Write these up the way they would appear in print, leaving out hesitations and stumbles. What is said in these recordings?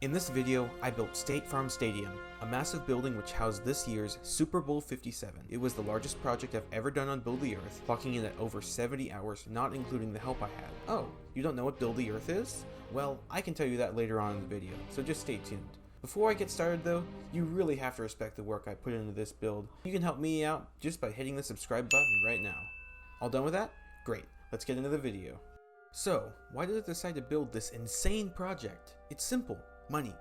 In this video, I built State Farm Stadium, a massive building which housed this year's Super Bowl 57. It was the largest project I've ever done on Build the Earth, clocking in at over 70 hours, not including the help I had. Oh, you don't know what Build the Earth is? Well, I can tell you that later on in the video, so just stay tuned. Before I get started though, you really have to respect the work I put into this build. You can help me out just by hitting the subscribe button right now. All done with that? Great, let's get into the video. So, why did I decide to build this insane project? It's simple. Money.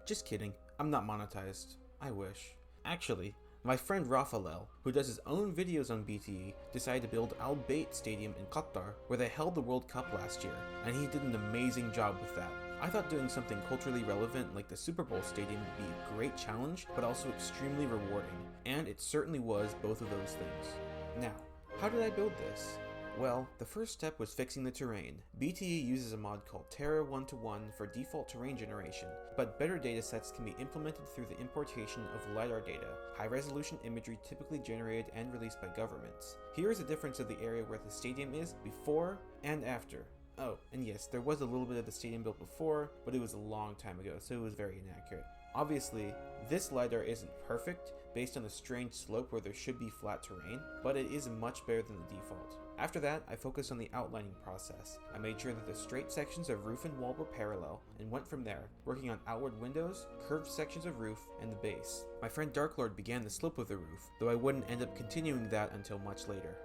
Just kidding, I'm not monetized. I wish. Actually, my friend Rafael, who does his own videos on BTE, decided to build LVII Stadium in Qatar, where they held the World Cup last year, and he did an amazing job with that. I thought doing something culturally relevant like the Super Bowl Stadium would be a great challenge, but also extremely rewarding, and it certainly was both of those things. Now, how did I build this? Well, the first step was fixing the terrain. BTE uses a mod called Terra 1-to-1 for default terrain generation, but better datasets can be implemented through the importation of LiDAR data, high-resolution imagery typically generated and released by governments. Here is a difference of the area where the stadium is before and after. Oh, and yes, there was a little bit of the stadium built before, but it was a long time ago, so it was very inaccurate. Obviously, this LiDAR isn't perfect, based on the strange slope where there should be flat terrain, but it is much better than the default. After that, I focused on the outlining process. I made sure that the straight sections of roof and wall were parallel, and went from there, working on outward windows, curved sections of roof, and the base. My friend Darklord began the slope of the roof, though I wouldn't end up continuing that until much later.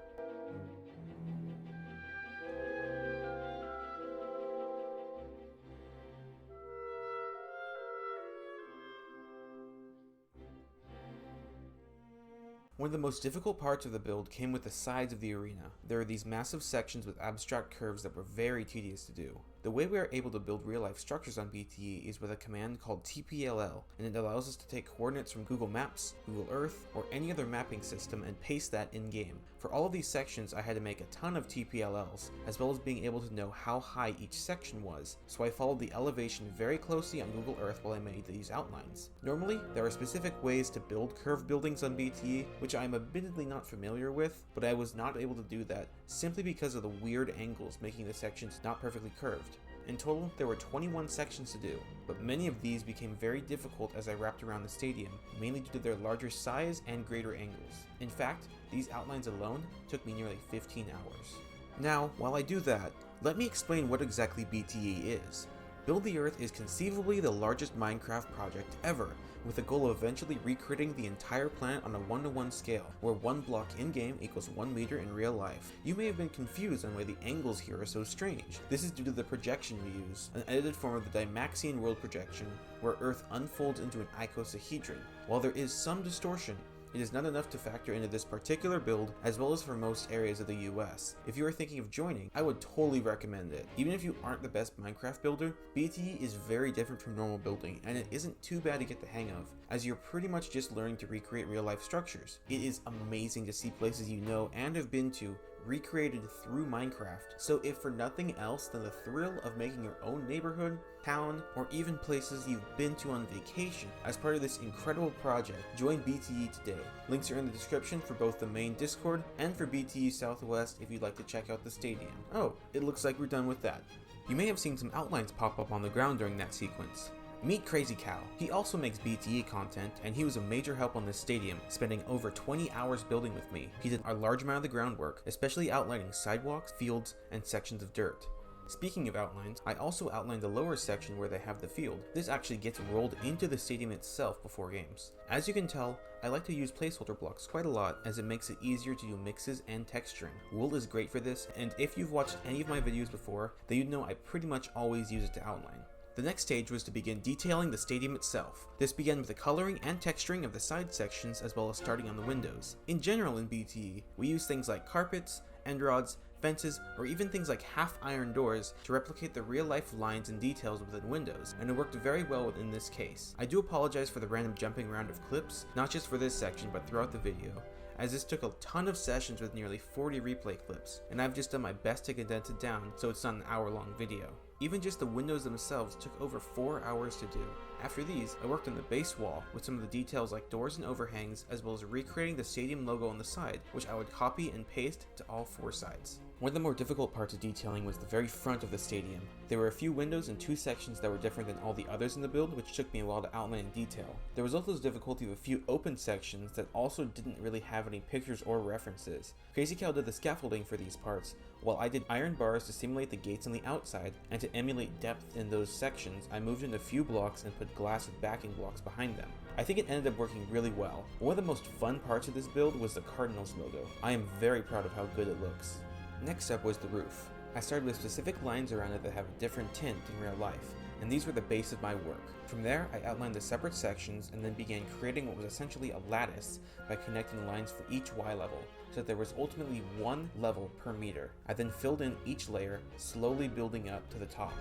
One of the most difficult parts of the build came with the sides of the arena. There are these massive sections with abstract curves that were very tedious to do. The way we are able to build real-life structures on BTE is with a command called TPLL, and it allows us to take coordinates from Google Maps, Google Earth, or any other mapping system and paste that in-game. For all of these sections, I had to make a ton of TPLLs, as well as being able to know how high each section was, so I followed the elevation very closely on Google Earth while I made these outlines. Normally, there are specific ways to build curved buildings on BTE, which I am admittedly not familiar with, but I was not able to do that simply because of the weird angles making the sections not perfectly curved. In total, there were 21 sections to do, but many of these became very difficult as I wrapped around the stadium, mainly due to their larger size and greater angles. In fact, these outlines alone took me nearly 15 hours. Now, while I do that, let me explain what exactly BTE is. Build the Earth is conceivably the largest Minecraft project ever, with the goal of eventually recreating the entire planet on a 1-to-1 scale, where 1 block in-game equals 1 meter in real life. You may have been confused on why the angles here are so strange. This is due to the projection we use, an edited form of the Dymaxion world projection, where Earth unfolds into an icosahedron. While there is some distortion, it is not enough to factor into this particular build, as well as for most areas of the US. If you are thinking of joining, I would totally recommend it. Even if you aren't the best Minecraft builder, BTE is very different from normal building, and it isn't too bad to get the hang of, as you're pretty much just learning to recreate real life structures. It is amazing to see places you know and have been to recreated through Minecraft, so if for nothing else than the thrill of making your own neighborhood, town, or even places you've been to on vacation as part of this incredible project, join BTE today. Links are in the description for both the main Discord and for BTE Southwest if you'd like to check out the stadium. Oh, it looks like we're done with that. You may have seen some outlines pop up on the ground during that sequence. Meet Crazy Cow. He also makes BTE content, and he was a major help on this stadium, spending over 20 hours building with me. He did a large amount of the groundwork, especially outlining sidewalks, fields, and sections of dirt. Speaking of outlines, I also outlined the lower section where they have the field. This actually gets rolled into the stadium itself before games. As you can tell, I like to use placeholder blocks quite a lot as it makes it easier to do mixes and texturing. Wool is great for this, and if you've watched any of my videos before, then you'd know I pretty much always use it to outline. The next stage was to begin detailing the stadium itself. This began with the coloring and texturing of the side sections as well as starting on the windows. In general in BTE, we use things like carpets, end rods, fences, or even things like half-iron doors to replicate the real-life lines and details within windows, and it worked very well in this case. I do apologize for the random jumping around of clips, not just for this section but throughout the video, as this took a ton of sessions with nearly 40 replay clips, and I've just done my best to condense it down so it's not an hour-long video. Even just the windows themselves took over 4 hours to do. After these, I worked on the base wall with some of the details like doors and overhangs, as well as recreating the stadium logo on the side, which I would copy and paste to all 4 sides. One of the more difficult parts of detailing was the very front of the stadium. There were a few windows and 2 sections that were different than all the others in the build, which took me a while to outline in detail. There was also the difficulty of a few open sections that also didn't really have any pictures or references. Crazy Cow did the scaffolding for these parts, while I did iron bars to simulate the gates on the outside, and to emulate depth in those sections, I moved in a few blocks and put glass with backing blocks behind them. I think it ended up working really well. One of the most fun parts of this build was the Cardinals logo. I am very proud of how good it looks. Next up was the roof. I started with specific lines around it that have a different tint in real life, and these were the base of my work. From there, I outlined the separate sections and then began creating what was essentially a lattice by connecting lines for each Y level, so that there was ultimately 1 level per meter. I then filled in each layer, slowly building up to the top.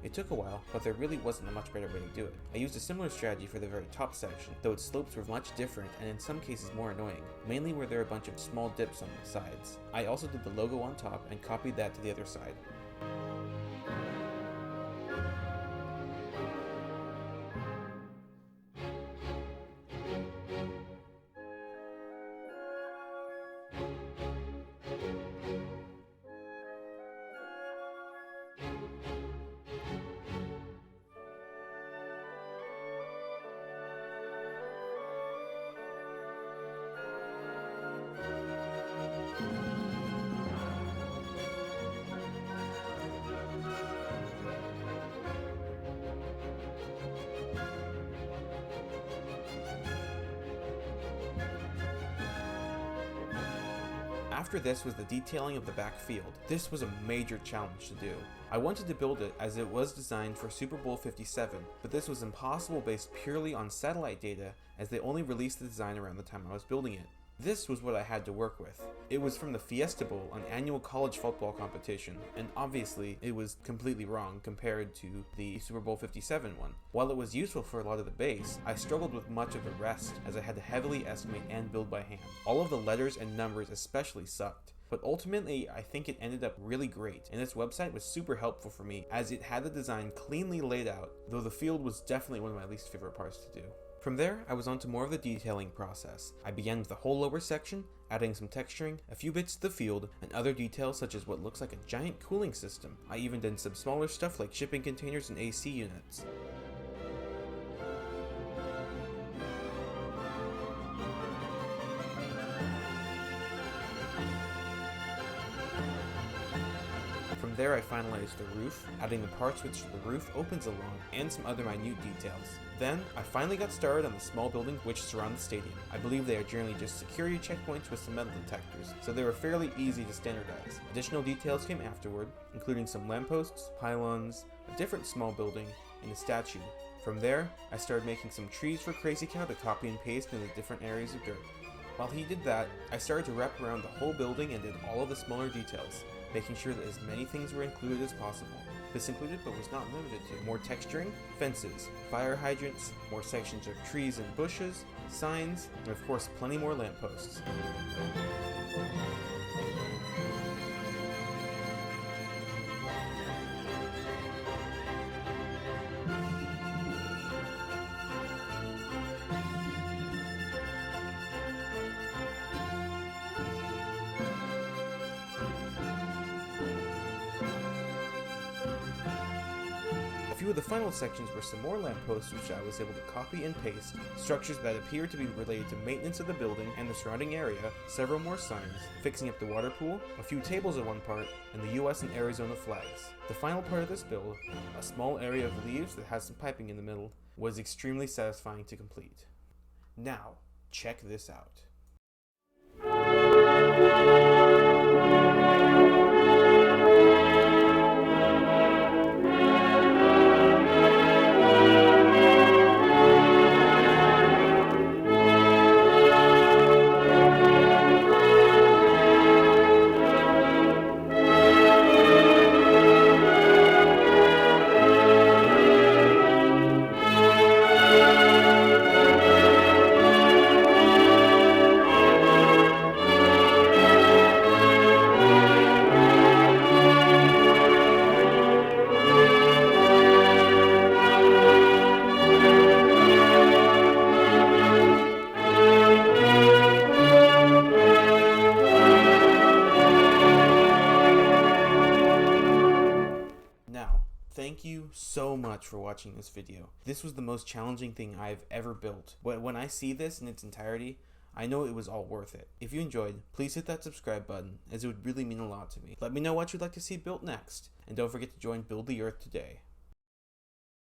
It took a while, but there really wasn't a much better way to do it. I used a similar strategy for the very top section, though its slopes were much different and in some cases more annoying, mainly where there were a bunch of small dips on the sides. I also did the logo on top and copied that to the other side. After this was the detailing of the backfield. This was a major challenge to do. I wanted to build it as it was designed for Super Bowl 57, but this was impossible based purely on satellite data, as they only released the design around the time I was building it. This was what I had to work with. It was from the Fiesta Bowl, an annual college football competition, and obviously it was completely wrong compared to the Super Bowl 57 one. While it was useful for a lot of the base, I struggled with much of the rest as I had to heavily estimate and build by hand. All of the letters and numbers especially sucked. But ultimately, I think it ended up really great, and this website was super helpful for me as it had the design cleanly laid out, though the field was definitely one of my least favorite parts to do. From there, I was on to more of the detailing process. I began with the whole lower section, adding some texturing, a few bits to the field, and other details such as what looks like a giant cooling system. I even did some smaller stuff like shipping containers and AC units. From there, I finalized the roof, adding the parts which the roof opens along, and some other minute details. Then, I finally got started on the small buildings which surround the stadium. I believe they are generally just security checkpoints with some metal detectors, so they were fairly easy to standardize. Additional details came afterward, including some lampposts, pylons, a different small building, and a statue. From there, I started making some trees for Crazy Cow to copy and paste into different areas of dirt. While he did that, I started to wrap around the whole building and did all of the smaller details, making sure that as many things were included as possible. This included, but was not limited to, more texturing, fences, fire hydrants, more sections of trees and bushes, signs, and of course plenty more lampposts. A few of the final sections were some more lampposts which I was able to copy and paste, structures that appeared to be related to maintenance of the building and the surrounding area, several more signs, fixing up the water pool, a few tables at one part, and the US and Arizona flags. The final part of this build, a small area of leaves that has some piping in the middle, was extremely satisfying to complete. Now, check this out. watching this video. This was the most challenging thing I've ever built. But when I see this in its entirety, I know it was all worth it. If you enjoyed, please hit that subscribe button, as it would really mean a lot to me. Let me know what you'd like to see built next, and don't forget to join Build the Earth today.